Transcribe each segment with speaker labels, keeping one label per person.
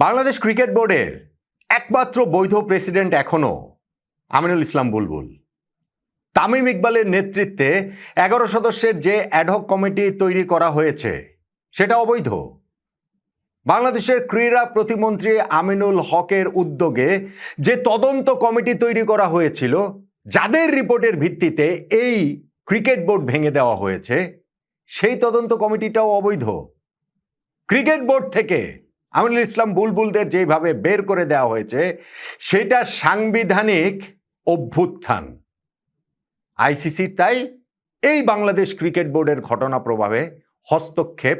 Speaker 1: Bangladesh cricket বোর্ডের একমাত্র বৈধ প্রেসিডেন্ট এখনো আমিনুল ইসলাম বুলবুল। তামিম ইকবালের নেতৃত্বে 11 সদস্যের যে অ্যাডহক কমিটি তৈরি করা হয়েছে সেটা অবৈধ। বাংলাদেশের ক্রীড়া প্রতিমন্ত্রী আমিনুল হকের উদ্যোগে যে তদন্ত কমিটি তৈরি করা হয়েছিল, যাদের রিপোর্টের ভিত্তিতে এই ক্রিকেট বোর্ড ভেঙে দেওয়া হয়েছে, সেই তদন্ত কমিটিটাও অবৈধ। ক্রিকেট বোর্ড থেকে আমিনুল ইসলাম বুলবুলদের যেভাবে বের করে দেওয়া হয়েছে সেটা সাংবিধানিক অভ্যুত্থান। আইসিসির তাই এই বাংলাদেশ ক্রিকেট বোর্ডের ঘটনা প্রভাবে হস্তক্ষেপ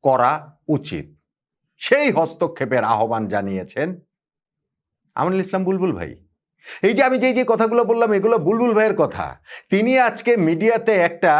Speaker 1: করা উচিত। সেই হস্তক্ষেপের আহ্বান জানিয়েছেন আমিনুল ইসলাম বুলবুল ভাই। এই যে আমি যে কথাগুলো বললাম, এগুলো বুলবুল ভাইয়ের কথা। তিনি আজকে মিডিয়াতে একটা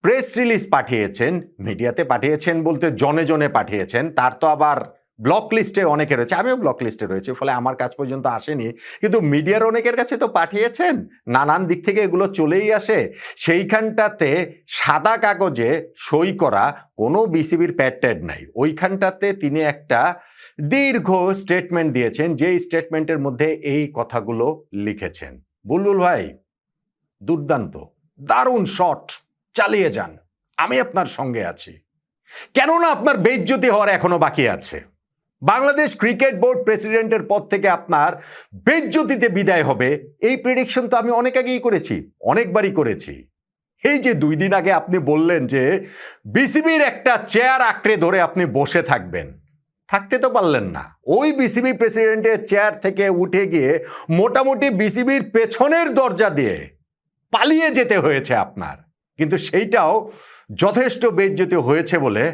Speaker 1: প্রেস রিলিজ পাঠিয়েছেন। মিডিয়াতে পাঠিয়েছেন বলতে জনে জনে পাঠিয়েছেন, তার তো আবার ব্লক লিস্টে অনেকে রয়েছে, আমিও ব্লক লিস্টে রয়েছে, ফলে আমার কাছ পর্যন্ত আসেনি, কিন্তু মিডিয়ার অনেকের কাছে তো পাঠিয়েছেন। নানান দিক থেকে এগুলো চলেই আসে। সেইখানটাতে সাদা কাগজে সই করা কোনো বিসিবির প্যাড ট্যাড নাই। ওইখানটাতে তিনি একটা দীর্ঘ স্টেটমেন্ট দিয়েছেন, যেই স্টেটমেন্টের মধ্যে এই কথাগুলো লিখেছেন। বুলবুল ভাই, দুর্দান্ত, দারুণ শট, চালিয়ে যান, আমি আপনার সঙ্গে আছি। কেননা আপনার বেইজ্জতি হওয়ার এখনো বাকি আছে। বাংলাদেশ ক্রিকেট বোর্ড প্রেসিডেন্টের পদ থেকে আপনার বেইজ্জতিতে বিদায় হবে, এই প্রেডিকশন তো আমি অনেক আগেই করেছি, অনেকবারই করেছি। এই যে 2 দিন আগে আপনি বললেন যে বিসিবির একটা চেয়ার আঁকড়ে ধরে আপনি বসে থাকবেন, থাকতে তো পারলেন না। ওই বিসিবি প্রেসিডেন্টের চেয়ার থেকে উঠে গিয়ে মোটামুটি বিসিবির পেছনের দরজা দিয়ে পালিয়ে যেতে হয়েছে আপনার। কিন্তু সেইটাও যথেষ্ট বেইজ্জতি হয়েছে বলে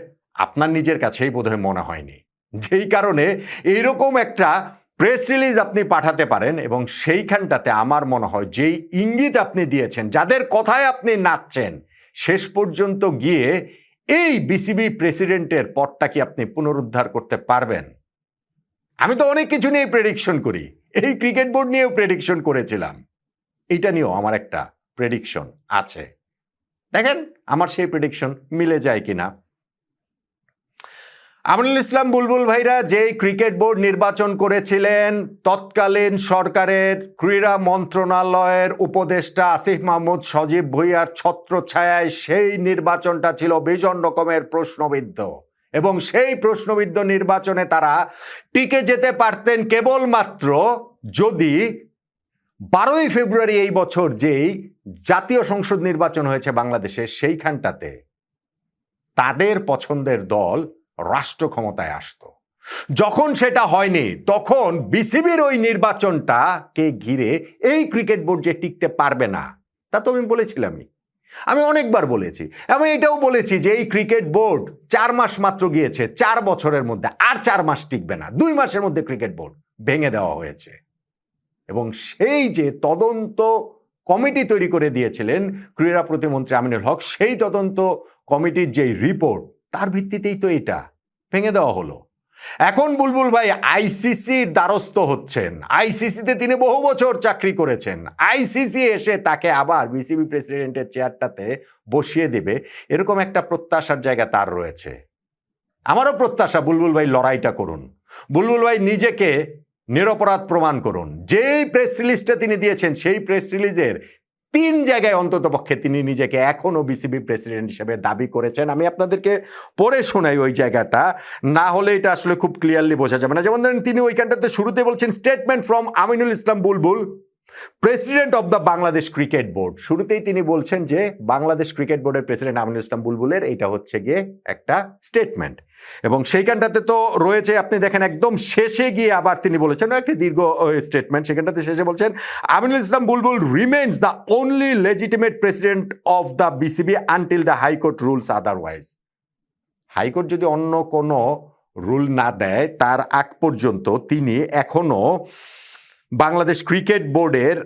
Speaker 1: আপনার নিজের কাছেই বোধহয় মনে হয়নি, যেই কারণে এইরকম একটা প্রেস রিলিজ আপনি পাঠাতে পারেন। এবং সেইখানটাতে আমার মনে হয় যেই ইঙ্গিত আপনি দিয়েছেন, যাদের কথায় আপনি নাচছেন, শেষ পর্যন্ত গিয়ে এই বিসিবি প্রেসিডেন্টের পদটা কি আপনি পুনরুদ্ধার করতে পারবেন? আমি তো অনেক কিছু নিয়ে প্রেডিকশন করি, এই ক্রিকেট বোর্ড নিয়েও প্রেডিকশন করেছিলাম, এইটা নিয়েও আমার একটা প্রেডিকশন আছে। দেখেন আমার সেই প্রেডিকশন মিলে যায় কিনা। আমিনুল ইসলাম বুলবুল ভাইরা যেই ক্রিকেট বোর্ড নির্বাচন করেছিলেন, তৎকালীন সরকারের ক্রীড়া মন্ত্রণালয়ের উপদেষ্টা আসিফ মাহমুদ সজীব ভুঁইয়ার ছত্রছায়ায় সেই নির্বাচনটা ছিল ভীষণ রকমের প্রশ্নবিদ্ধ। এবং সেই প্রশ্নবিদ্ধ নির্বাচনে তারা টিকে যেতে পারতেন কেবলমাত্র যদি 12ই ফেব্রুয়ারি এই বছর যেই জাতীয় সংসদ নির্বাচন হয়েছে বাংলাদেশে, সেইখানটাতে তাদের পছন্দের দল রাষ্ট্র ক্ষমতায় আসতো। যখন সেটা হয়নি, তখন বিসিবির ওই নির্বাচনটাকে ঘিরে এই ক্রিকেট বোর্ড যে টিকতে পারবে না, তা তো আমি বলেছিলামই, আমি অনেকবার বলেছি। আমি এটাও বলেছি যে এই ক্রিকেট বোর্ড 4 মাস মাত্র গিয়েছে, 4 বছরের মধ্যে আর 4 মাস টিকবে না, 2 মাসের মধ্যে ক্রিকেট বোর্ড ভেঙে দেওয়া হয়েছে। এবং সেই যে তদন্ত কমিটি তৈরি করে দিয়েছিলেন ক্রীড়া প্রতিমন্ত্রী আমিনুল হক, সেই তদন্ত কমিটির যেই রিপোর্ট, তার ভিত্তিতেই তো এটা ভেঙে দেওয়া হলো। এখন বুলবুল ভাই আইসিসির দ্বারস্থ হচ্ছেন। আইসিসিতে তিনি বহু বছর চাকরি করেছেন, আইসিসি এসে তাকে আবার বিসিবি প্রেসিডেন্টের চেয়ারটাতে বসিয়ে দেবে, এরকম একটা প্রত্যাশার জায়গা তার রয়েছে। আমারও প্রত্যাশা বুলবুল ভাই লড়াইটা করুন, বুলবুল ভাই নিজেকে নিরপরাধ প্রমাণ করুন। যেই প্রেস রিলিজটা তিনি দিয়েছেন, সেই প্রেস রিলিজের 3 জায়গায় অন্তত পক্ষে তিনি নিজেকে এখনো বিসিবি প্রেসিডেন্ট হিসেবে দাবি করেছেন। আমি আপনাদেরকে পড়ে শোনাই ওই জায়গাটা, না হলে এটা আসলে খুব ক্লিয়ারলি বোঝা যাবে না। যেমন ধরেন, তিনি ওইখানটাতে শুরুতে বলছেন statement from Aminul Islam Bulbul, president of the Bangladesh cricket board. শুরুতেই তিনি বলছেন যে বাংলাদেশ ক্রিকেট বোর্ডের প্রেসিডেন্ট আমিনুল ইসলাম বুলবুলের এটা হচ্ছে গিয়ে একটা স্টেটমেন্ট। এবং সেইখানটাতে তো রয়েছে, আপনি দেখেন একদম শেষে গিয়ে আবার তিনি বলেছেন একটা দীর্ঘ স্টেটমেন্ট, সেখানটাতে শেষে বলছেন Aminul Islam Bulbul remains the only legitimate president of the BCB until the high court rules otherwise. High court যদি অন্য কোনো রুল না দেয়, তার আগ পর্যন্ত তিনি এখনো বাংলাদেশ ক্রিকেট বোর্ডের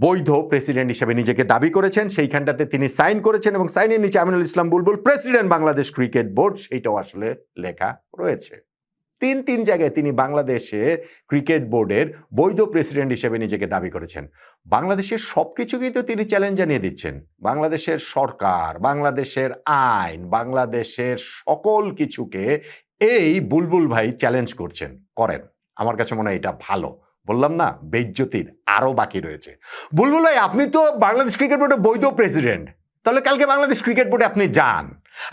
Speaker 1: বৈধ প্রেসিডেন্ট হিসেবে নিজেকে দাবি করেছেন। সেইখানটাতে তিনি সাইন করেছেন এবং সাইনের নিচে আমিনুল ইসলাম বুলবুল প্রেসিডেন্ট বাংলাদেশ ক্রিকেট বোর্ড, সেইটাও আসলে লেখা রয়েছে। 3 জায়গায় তিনি বাংলাদেশের ক্রিকেট বোর্ডের বৈধ প্রেসিডেন্ট হিসেবে নিজেকে দাবি করেছেন। বাংলাদেশের সব কিছুকেই তো তিনি চ্যালেঞ্জ জানিয়ে দিচ্ছেন। বাংলাদেশের সরকার, বাংলাদেশের আইন, বাংলাদেশের সকল কিছুকে এই বুলবুল ভাই চ্যালেঞ্জ করছেন, করেন, আমার কাছে মনে হয় এটা ভালো। বললাম না, বেইজ্জতির আরও বাকি রয়েছে। বুলবুল ভাই, আপনি তো বাংলাদেশ ক্রিকেট বোর্ডের বৈধ প্রেসিডেন্ট, তাহলে কালকে বাংলাদেশ ক্রিকেট বোর্ডে আপনি যান।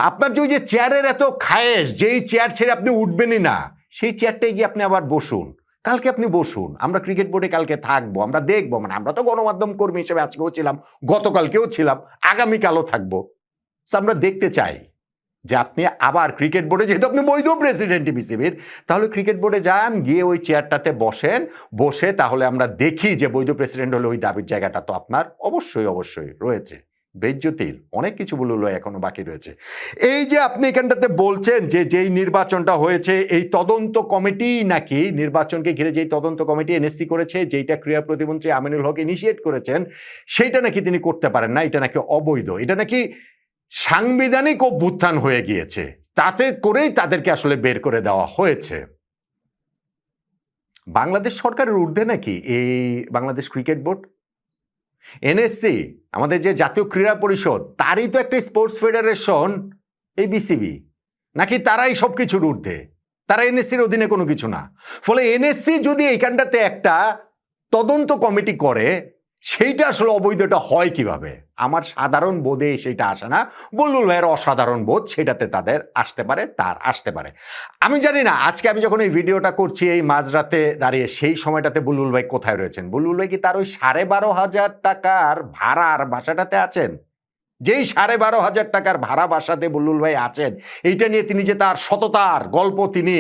Speaker 1: আপনার যে ওই যে চেয়ারের এত খায়েশ, যেই চেয়ার ছেড়ে আপনি উঠবেনই না, সেই চেয়ারটাই গিয়ে আপনি আবার বসুন। কালকে আপনি বসুন, আমরা ক্রিকেট বোর্ডে কালকে থাকবো, আমরা দেখবো। মানে আমরা তো গণমাধ্যম কর্মী হিসেবে আজকেও ছিলাম, গতকালকেও ছিলাম, আগামীকালও থাকবো। আমরা দেখতে চাই যে আপনি আবার ক্রিকেট বোর্ডে, যেহেতু আপনি বৈধ প্রেসিডেন্ট বিসিবির, তাহলে ক্রিকেট বোর্ডে যান, গিয়ে ওই চেয়ারটাতে বসেন, বসে তাহলে আমরা দেখি যে বৈধ প্রেসিডেন্ট হলে ওই দাবির জায়গাটা তো আপনার অবশ্যই অবশ্যই রয়েছে। বেইজ্জতির অনেক কিছু বললো এখনো বাকি রয়েছে। এই যে আপনি এখানটাতে বলছেন যে যেই নির্বাচনটা হয়েছে, এই তদন্ত কমিটি নাকি নির্বাচনকে ঘিরে যেই তদন্ত কমিটি এনএসসি করেছে, যেইটা ক্রীড়া প্রতিমন্ত্রী আমিনুল হক ইনিশিয়েট করেছেন, সেইটা নাকি তিনি করতে পারেন না, এটা নাকি অবৈধ, এটা নাকি সাংবিধানিক অভ্যুত্থান হয়ে গিয়েছে, তাতে করেই তাদেরকে আসলে বের করে দেওয়া হয়েছে। বাংলাদেশ সরকারের ঊর্ধ্বে নাকি এই বাংলাদেশ ক্রিকেট বোর্ড? এনএসসি, আমাদের যে জাতীয় ক্রীড়া পরিষদ, তারই তো একটা স্পোর্টস ফেডারেশন এই বিসিবি, নাকি তারাই সব কিছুর ঊর্ধ্বে? তারা এনএসসির অধীনে কোনো কিছু না। ফলে এনএসসি যদি এইখানটাতে একটা তদন্ত কমিটি করে, সেইটা আসলে অবৈধটা হয় কিভাবে? আমার সাধারণ বোধে সেটা আসে না। বুলবুল ভাইয়ের অসাধারণ বোধ সেটাতে তাদের আসতে পারে, তার আসতে পারে। আমি জানি না আজকে আমি যখন এই ভিডিওটা করছি এই মাঝরাতে দাঁড়িয়ে, সেই সময়টাতে বুলবুল ভাই কোথায় রয়েছেন? বুলবুল ভাই কি তার ওই 12,500 টাকার ভাড়ার বাসাটাতে আছেন? যেই 12,500 টাকার ভাড়া বাসাতে বুলবুল ভাই আছেন, এইটা নিয়ে তিনি যে তার সততার গল্প তিনি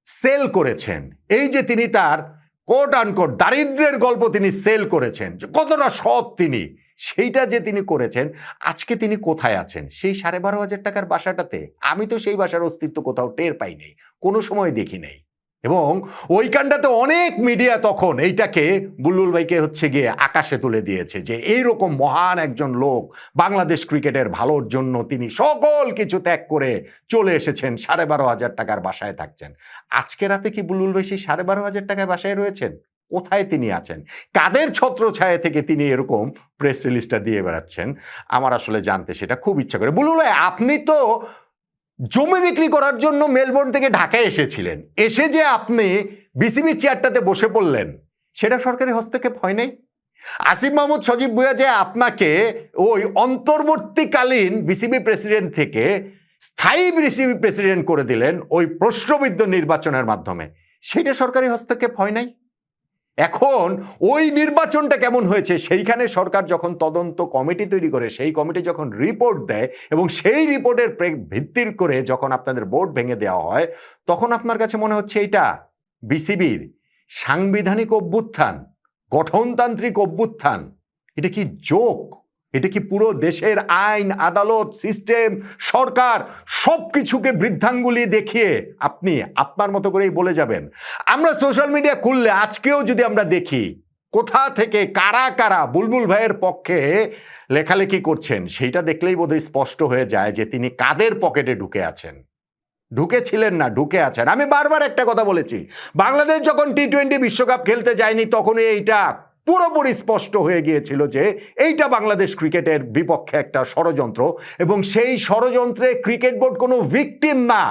Speaker 1: সেল করেছেন, এই যে তিনি তার কোট আনকোট দারিদ্র্যের গল্প তিনি সেল করেছেন, কতটা সৎ তিনি, সেইটা যে তিনি করেছেন, আজকে তিনি কোথায় আছেন? সেই 12,500 টাকার বাসাটাতে। আমি তো সেই বাসার অস্তিত্ব কোথাও টের পাই নাই, কোনো সময় দেখি নাই। এবং ওইখানটাতে অনেক মিডিয়া তখন এইটাকে বুলবুল ভাইকে হচ্ছে গিয়ে আকাশে তুলে দিয়েছে যে এইরকম মহান একজন লোক, বাংলাদেশ ক্রিকেটের ভালোর জন্য তিনি সকল কিছু ত্যাগ করে চলে এসেছেন, 12,500 টাকার বাসায় থাকছেন। আজকে রাতে কি বুলবুল ভাই সেই 12,500 টাকার বাসায় রয়েছেন? কোথায় তিনি আছেন? কাদের ছত্রছায়া থেকে তিনি এরকম প্রেস রিলিজটা দিয়ে বেড়াচ্ছেন? আমার আসলে জানতে সেটা খুব ইচ্ছা করে। বুলবুল ভাই, আপনি তো জমি বিক্রি করার জন্য মেলবোর্ন থেকে ঢাকায় এসেছিলেন, এসে যে আপনি বিসিবির চেয়ারটাতে বসে পড়লেন, সেটা সরকারি হস্তক্ষেপ হয় নাই? আসিফ মাহমুদ সজীব ভুঁইয়া যে আপনাকে ওই অন্তর্বর্তীকালীন বিসিবি প্রেসিডেন্ট থেকে স্থায়ী বিসিবি প্রেসিডেন্ট করে দিলেন ওই প্রশ্নবিদ্ধ নির্বাচনের মাধ্যমে, সেটা সরকারি হস্তক্ষেপ হয় নাই? এখন ওই নির্বাচনটা কেমন হয়েছে, সেইখানে সরকার যখন তদন্ত কমিটি তৈরি করে, সেই কমিটি যখন রিপোর্ট দেয় এবং সেই রিপোর্টের ভিত্তির করে যখন আপনাদের বোর্ড ভেঙে দেওয়া হয়, তখন আপনার কাছে মনে হচ্ছে এটা বিসিবির সাংবিধানিক অভ্যুত্থান, গঠনতান্ত্রিক অভ্যুত্থান। এটা কি জোক? এটা কি পুরো দেশের আইন, আদালত, সিস্টেম, সরকার সব কিছুকে বৃদ্ধাঙ্গুলি দেখিয়ে আপনি আপনার মতো করেই বলে যাবেন? আমরা সোশ্যাল মিডিয়া খুললে আজকেও যদি আমরা দেখি কোথা থেকে কারা কারা বুলবুল ভাইয়ের পক্ষে লেখালেখি করছেন, সেইটা দেখলেই বোধহয় স্পষ্ট হয়ে যায় যে তিনি কাদের পকেটে ঢুকে আছেন। ঢুকেছিলেন না, ঢুকে আছেন। আমি বারবার একটা কথা বলেছি, বাংলাদেশ যখন টি-20 বিশ্বকাপ খেলতে যায়নি, তখনই এইটা পুরোপুরি স্পষ্ট হয়ে গিয়েছিল যে এইটা বাংলাদেশ ক্রিকেটের বিপক্ষে একটা ষড়যন্ত্র, এবং সেই ষড়যন্ত্রে ক্রিকেট বোর্ড কোনো ভিকটিম না।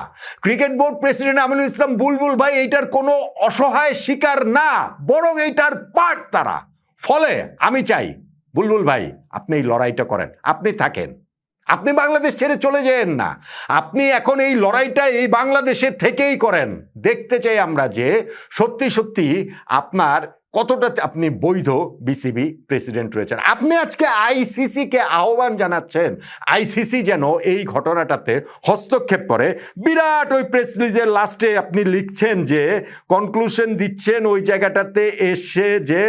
Speaker 1: Cricket board president Aminul Islam বুলবুল ভাই এইটার কোনো অসহায় শিকার না, বরং এইটার পার্ট তারা। ফলে আমি চাই বুলবুল ভাই আপনি এই লড়াইটা করেন, আপনি থাকেন, আপনি বাংলাদেশ ছেড়ে চলে যাবেন না, আপনি এখন এই লড়াইটা এই বাংলাদেশের থেকেই করেন। দেখতে চাই আমরা যে সত্যি সত্যি আপনার কতটা আপনি বৈধ বিসিবি প্রেসিডেন্ট রয়েছেন। আপনি আজকে আইসিসিকে আহ্বান জানাচ্ছেন আইসিসি যেন এই ঘটনাটাতে হস্তক্ষেপ করে। বিরাট ওই প্রেস রিলিজের লাস্টে আপনি লিখছেন যে, কনক্লুশন দিচ্ছেন ওই জায়গাটাতে এসে যে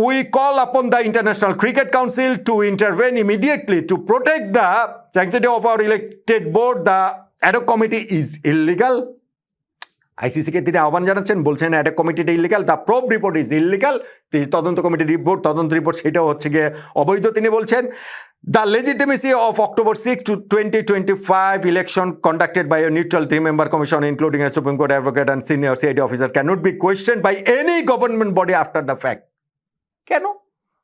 Speaker 1: we call upon the International Cricket Council to intervene immediately to protect the sanctity of our elected board. The ad hoc committee is illegal. আইসিসিকে তিনি আহ্বান জানাচ্ছেন, বলছেন ad hoc কমিটিটা illegal, the probe report is illegal. তদন্ত কমিটির report, তদন্ত report সেটাও হচ্ছে গিয়ে অবৈধ তিনি বলছেন। The legitimacy of October 6 to 2025 election conducted by a neutral three-member commission including a Supreme Court advocate and senior CID officer cannot be questioned by any government body after the fact. কেন?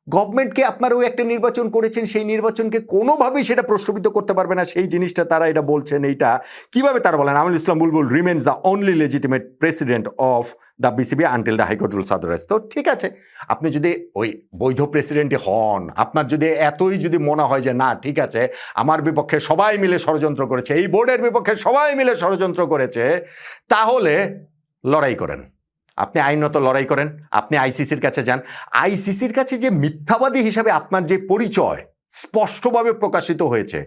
Speaker 1: গভর্নমেন্টকে আপনারা ওই একটা নির্বাচন করেছেন, সেই নির্বাচনকে কোনোভাবেই সেটা প্রশ্নবিদ্ধ করতে পারবে না, সেই জিনিসটা তারা এটা বলছেন। এইটা কিভাবে তারা বলেন? Aminul Islam Bulbul remains the only legitimate president of the BCB until the high court rules otherwise. তো ঠিক আছে, আপনি যদি ওই বৈধ প্রেসিডেন্টই হন, আপনার যদি এতই যদি মনে হয় যে না ঠিক আছে আমার বিপক্ষে সবাই মিলে ষড়যন্ত্র করেছে, এই বোর্ডের বিপক্ষে সবাই মিলে ষড়যন্ত্র করেছে, তাহলে লড়াই করেন, আপনি আইনত লড়াই করেন, আপনি আইসিসির কাছে যান। আইসিসির কাছে যে মিথ্যাবাদী হিসাবে আপনার যে পরিচয় স্পষ্টভাবে প্রকাশিত হয়েছে,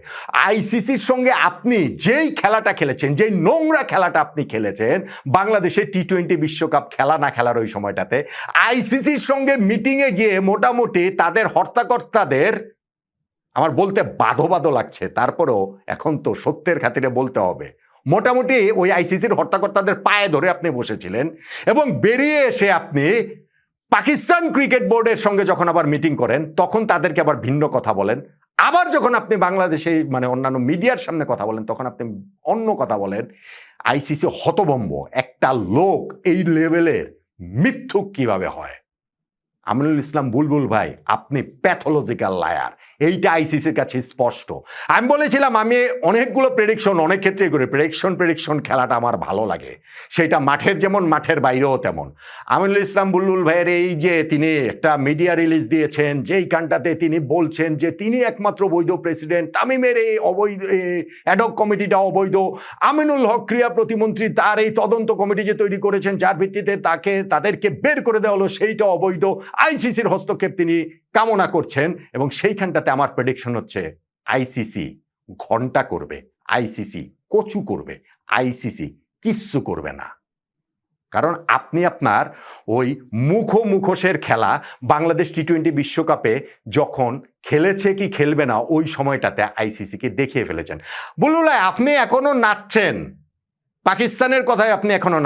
Speaker 1: আইসিসির সঙ্গে আপনি যেই খেলাটা খেলেছেন, যেই নোংরা খেলাটা আপনি খেলেছেন বাংলাদেশের টি-20 বিশ্বকাপ খেলা না খেলার ওই সময়টাতে, আইসিসির সঙ্গে মিটিংয়ে গিয়ে মোটামুটি তাদের হর্তাকর্তাদের, আমার বলতে বাধো বাধো লাগছে, তারপরেও এখন তো সত্যের খাতিরে বলতে হবে, মোটামুটি ওই আইসিসির হর্তাকর্তাদের পায়ে ধরে আপনি বসেছিলেন এবং বেরিয়ে এসে আপনি পাকিস্তান ক্রিকেট বোর্ডের সঙ্গে যখন আবার মিটিং করেন তখন তাদেরকে আবার ভিন্ন কথা বলেন, আবার যখন আপনি বাংলাদেশে মানে অন্যান্য মিডিয়ার সামনে কথা বলেন তখন আপনি অন্য কথা বলেন। আইসিসি হতভম্ব, একটা লোক এই লেভেলের মিথ্যুক কিভাবে হয়? আমিনুল ইসলাম বুলবুল ভাই, আপনি প্যাথোলজিক্যাল লায়ার, এইটা আইসিসির কাছে স্পষ্ট। আমি বলেছিলাম আমি অনেকগুলো প্রেডিকশন অনেক ক্ষেত্রে করি, প্রেডিকশন খেলাটা আমার ভালো লাগে, সেটা মাঠের যেমন মাঠের বাইরেও তেমন। আমিনুল ইসলাম বুলবুল ভাইয়ের এই যে তিনি একটা মিডিয়া রিলিজ দিয়েছেন যেই কানটাতে তিনি বলছেন যে তিনি একমাত্র বৈধ প্রেসিডেন্ট, তামিমের এই অবৈধ অ্যাডহক কমিটিটা অবৈধ, আমিনুল হক ক্রীড়া প্রতিমন্ত্রী তার এই তদন্ত কমিটি যে তৈরি করেছেন যার ভিত্তিতে তাদেরকে বের করে দেওয়া হলো সেইটা অবৈধ, আইসিসির হস্তক্ষেপ তিনি কামনা করছেন। এবং সেইখানটাতে আমার প্রেডিকশন হচ্ছে আইসিসি ঘন্টা করবে, আইসিসি কচু করবে, আইসিসি কিচ্ছু করবে না। কারণ আপনি আপনার ওই মুখোশের খেলা বাংলাদেশ টি-20 বিশ্বকাপে যখন খেলেছে কি খেলবে না ওই সময়টাতে আইসিসিকে দেখিয়ে ফেলেছেন। বুলবুল ভাই, আপনি এখনো নাচছেন পাকিস্তানের কথায়, আপনি এখনো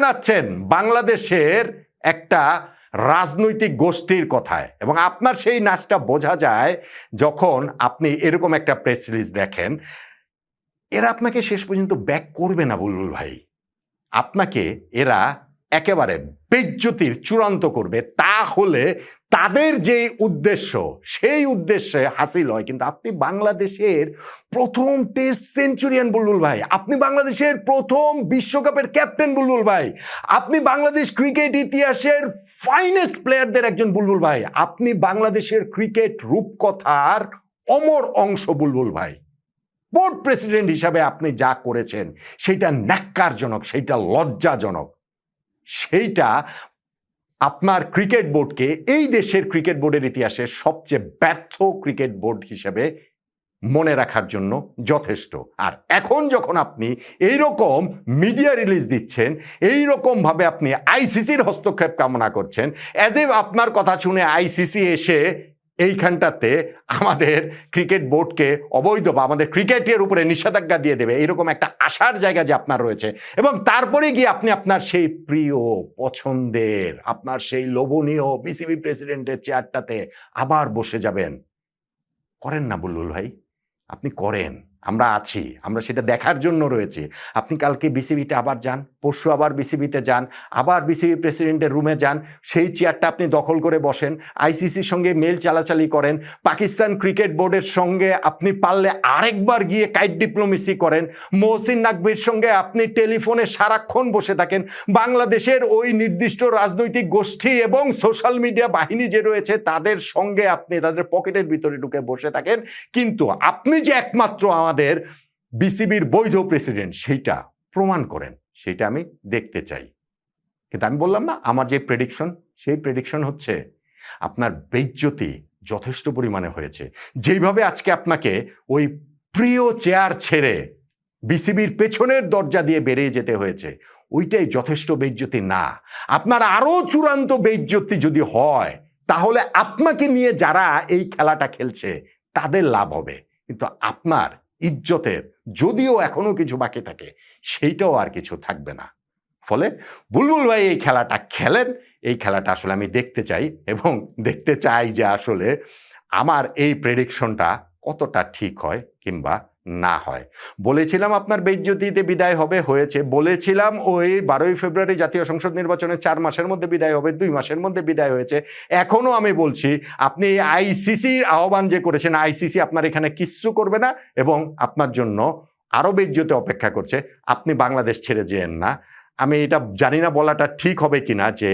Speaker 1: নাচছেন বাংলাদেশের একটা রাজনৈতিক গোষ্ঠীর কথায়, এবং আপনার সেই নাচটা বোঝা যায় যখন আপনি এরকম একটা প্রেস রিলিজ দেখেন। এরা আপনাকে শেষ পর্যন্ত ব্যাক করবে না বুলবুল ভাই, আপনাকে এরা একেবারে বেইজ্জতির চূড়ান্ত করবে, তাহলে তাদের যে উদ্দেশ্য সেই উদ্দেশ্যে হাসিল হয়। কিন্তু আপনি বাংলাদেশের প্রথম টেস্ট সেঞ্চুরিয়ান বুলবুল ভাই, আপনি বাংলাদেশের প্রথম বিশ্বকাপের ক্যাপ্টেন বুলবুল ভাই, আপনি বাংলাদেশ ক্রিকেট ইতিহাসের ফাইনেস্ট প্লেয়ারদের একজন বুলবুল ভাই, আপনি বাংলাদেশের ক্রিকেট রূপকথার অমর অংশ বুলবুল ভাই। বোর্ড প্রেসিডেন্ট হিসাবে আপনি যা করেছেন সেইটা ন্যাক্কারজনক, সেইটা লজ্জাজনক, সেইটা আপনার ক্রিকেট বোর্ডকে এই দেশের ক্রিকেট বোর্ডের ইতিহাসে সবচেয়ে ব্যর্থ ক্রিকেট বোর্ড হিসেবে মনে রাখার জন্য যথেষ্ট। আর এখন যখন আপনি এইরকম মিডিয়া রিলিজ দিচ্ছেন, এইরকমভাবে আপনি আইসিসির হস্তক্ষেপ কামনা করছেন, অ্যাজ ইফ আপনার কথা শুনে আইসিসি এসে এইখানটাতে আমাদের ক্রিকেট বোর্ডকে অবৈধ বা আমাদের ক্রিকেটের উপরে নিষেধাজ্ঞা দিয়ে দেবে, এইরকম একটা আশার জায়গা যে আপনার রয়েছে, এবং তারপরে গিয়ে আপনি আপনার সেই প্রিয় পছন্দের আপনার সেই লোভনীয় বিসিবি প্রেসিডেন্টের চেয়ারটাতে আবার বসে যাবেন। করেন না বুলবুল ভাই, আপনি করেন, আমরা আছি, আমরা সেটা দেখার জন্য রয়েছি। আপনি কালকে বিসিবিতে আবার যান, পরশু আবার বিসিবিতে যান, আবার বিসিবি প্রেসিডেন্টের রুমে যান, সেই চেয়ারটা আপনি দখল করে বসেন, আইসিসির সঙ্গে মেল চালাচালি করেন, পাকিস্তান ক্রিকেট বোর্ডের সঙ্গে আপনি পারলে আরেকবার গিয়ে কাইট ডিপ্লোমেসি করেন, মহসিন নাকভির সঙ্গে আপনি টেলিফোনে সারাক্ষণ বসে থাকেন, বাংলাদেশের ওই নির্দিষ্ট রাজনৈতিক গোষ্ঠী এবং সোশ্যাল মিডিয়া বাহিনী যে রয়েছে তাদের সঙ্গে আপনি তাদের পকেটের ভিতরে ঢুকে বসে থাকেন, কিন্তু আপনি যে একমাত্র আমাদের বিসিবির বৈধ প্রেসিডেন্ট সেইটা প্রমাণ করেন, সেইটা আমি দেখতে চাই। কিন্তু আমি বললাম না, আমার যে প্রেডিকশন, সেই প্রেডিকশন হচ্ছে আপনার বেইজ্জতি যথেষ্ট পরিমাণে হয়েছে। যেইভাবে আজকে আপনাকে ওই প্রিয় চেয়ার ছেড়ে বিসিবির পেছনের দরজা দিয়ে বেরিয়ে যেতে হয়েছে, ওইটাই যথেষ্ট বেইজ্জতি না। আপনার আরও চূড়ান্ত বেইজ্জতি যদি হয় তাহলে আপনাকে নিয়ে যারা এই খেলাটা খেলছে তাদের লাভ হবে, কিন্তু আপনার ইজ্জতের যদিও এখনো কিছু বাকি থাকে সেইটাও আর কিছু থাকবে না। ফলে বুলবুল ভাই এই খেলাটা খেলেন, এই খেলাটা আসলে আমি দেখতে চাই, এবং দেখতে চাই যে আসলে আমার এই প্রেডিকশনটা কতটা ঠিক হয় কিংবা না হয়। বলেছিলাম আপনার বেইজ্জতিতে বিদায় হবে, হয়েছে। বলেছিলাম ওই 12ই ফেব্রুয়ারি জাতীয় সংসদ নির্বাচনে 4 মাসের মধ্যে বিদায় হবে, 2 মাসের মধ্যে বিদায় হয়েছে। এখনও আমি বলছি, আপনি আইসিসির আহ্বান যে করেছেন, আইসিসি আপনার এখানে কিচ্ছু করবে না এবং আপনার জন্য আরও বেইজ্জতি অপেক্ষা করছে। আপনি বাংলাদেশ ছেড়ে যেয়েন না। আমি এটা জানি না বলাটা ঠিক হবে কিনা যে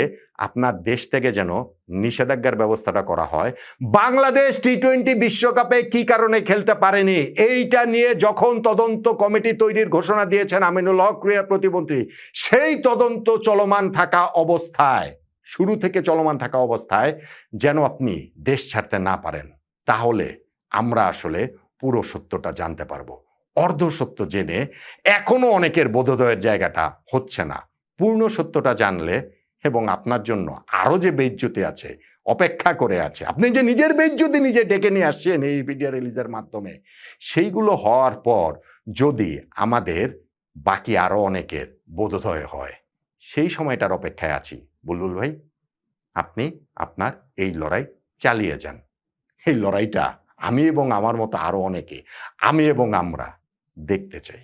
Speaker 1: আপনার দেশ থেকে যেন নিষেধাজ্ঞার ব্যবস্থাটা করা হয়। বাংলাদেশ টি-20 বিশ্বকাপে কি কারণে খেলতে পারেনি এইটা নিয়ে যখন তদন্ত কমিটি তৈরির ঘোষণা দিয়েছেন আমিনুল হক ক্রীড়া প্রতিমন্ত্রী, সেই তদন্ত চলমান থাকা অবস্থায়, শুরু থেকে চলমান থাকা অবস্থায় যেন আপনি দেশ ছাড়তে না পারেন, তাহলে আমরা আসলে পুরো সত্যটা জানতে পারবো। অর্ধ সত্য জেনে এখনো অনেকের বোধোদয়ের জায়গাটা হচ্ছে না। পূর্ণ সত্যটা জানলে এবং আপনার জন্য আরও যে বেইজ্জতি আছে, অপেক্ষা করে আছে, আপনি যে নিজের বেইজ্জতি নিজে ডেকে নিয়ে আসছেন এই ভিডিও রিলিজের মাধ্যমে, সেইগুলো হওয়ার পর যদি আমাদের বাকি আরও অনেকের বোধোদয় হয়, সেই সময়টার অপেক্ষায় আছি। বুলবুল ভাই, আপনি আপনার এই লড়াই চালিয়ে যান। এই লড়াইটা আমি এবং আমার মতো আরও অনেকে, আমি এবং আমরা দেখতে চাই।